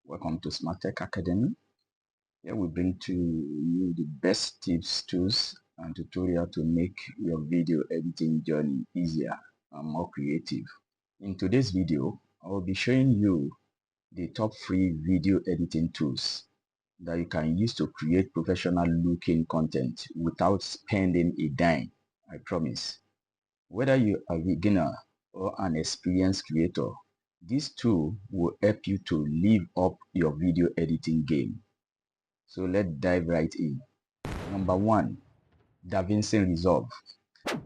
Welcome to Smart Tech Academy. Here we bring to you the best tips, tools, and tutorial to make your video editing journey easier and more creative. In today's video, I will be showing you the top free video editing tools that you can use to create professional looking content without spending a dime, I promise. Whether you are a beginner or an experienced creator, this tool will help you to live up your video editing game. So let's dive right in. Number 1, DaVinci Resolve.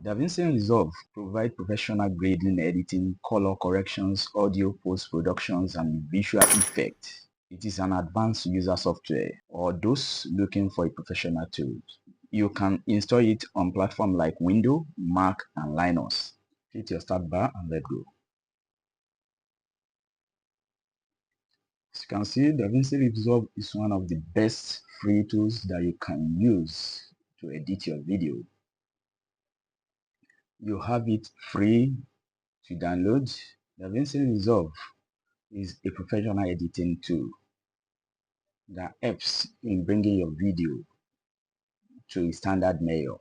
DaVinci Resolve provides professional grading, editing, color corrections, audio post-productions, and visual effects. It is an advanced user software or those looking for a professional tool. You can install it on platforms like Windows, Mac, and Linux. Hit your start bar and let go. As you can see, DaVinci Resolve is one of the best free tools that you can use to edit your video. You have it free to download. DaVinci Resolve is a professional editing tool that helps in bringing your video to a standard measure.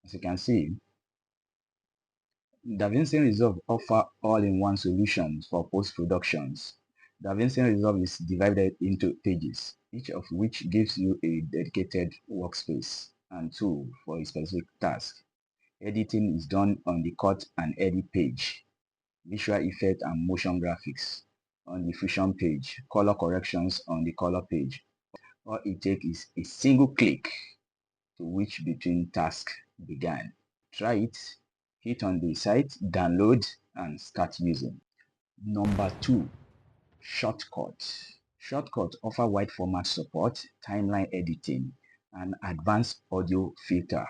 As you can see, DaVinci Resolve offers all-in-one solutions for post-productions. DaVinci Resolve is divided into pages, each of which gives you a dedicated workspace and tool for a specific task. Editing is done on the cut and edit page, visual effect and motion graphics on the fusion page, color corrections on the color page. All it takes is a single click to switch between tasks began. Try it, hit on the site, download, and start using. Number 2, Shotcut. Shotcut offers wide format support, timeline editing, and advanced audio filter.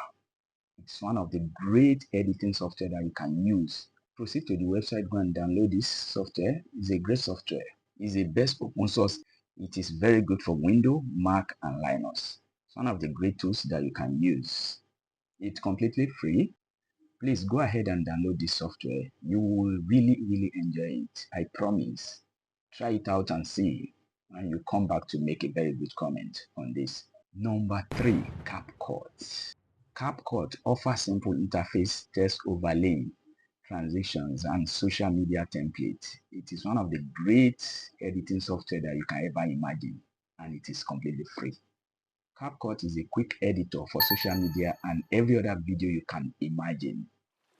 It's one of the great editing software that you can use. Proceed to the website, go and download this software. It's a great software. It's the best open source. It is very good for Windows, Mac, and Linux. It's one of the great tools that you can use. It's completely free. Please go ahead and download this software. You will really enjoy it. I promise. Try it out and see. And you come back to make a very good comment on this. Number 3, CapCut. CapCut offers simple interface, text overlay, transitions, and social media templates. It is one of the great editing software that you can ever imagine, and it is completely free. CapCut is a quick editor for social media and every other video you can imagine.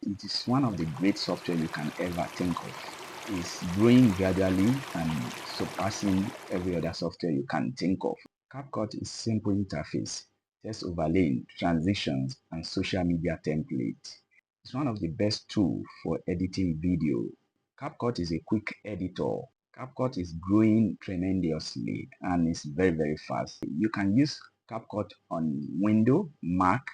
It is one of the great software you can ever think of. It's growing gradually and surpassing every other software you can think of. CapCut is simple interface, text overlay, transitions, and social media template. It's one of the best tools for editing video. CapCut is a quick editor. CapCut is growing tremendously and is very fast. You can use CapCut on Windows, Mac,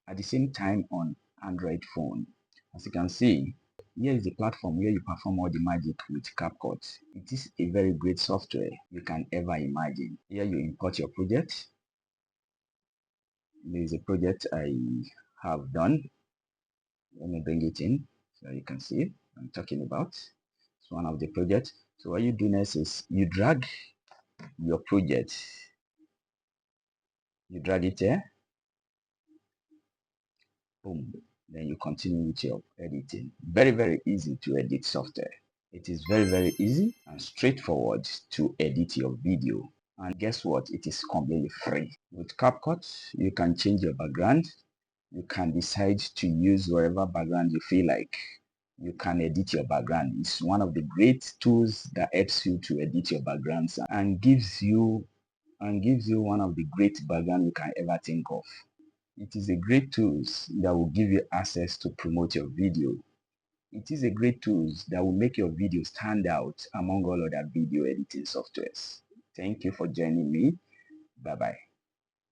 at the same time on Android phone. As you can see, here is the platform where you perform all the magic with CapCut. It is a very great software you can ever imagine. Here you import your project. There is a project I have done. Let me bring it in so you can see I'm talking about. It's one of the projects. So what you do next is you drag your project. You drag it here. Boom. Then you continue with your editing. Very easy to edit software. It is very easy and straightforward to edit your video. And guess what? It is completely free. With CapCut, you can change your background. You can decide to use whatever background you feel like. You can edit your background. It's one of the great tools that helps you to edit your backgrounds and gives you one of the great background you can ever think of. It is a great tool that will give you access to promote your video. It is a great tool that will make your video stand out among all other video editing softwares. Thank you for joining me. Bye-bye.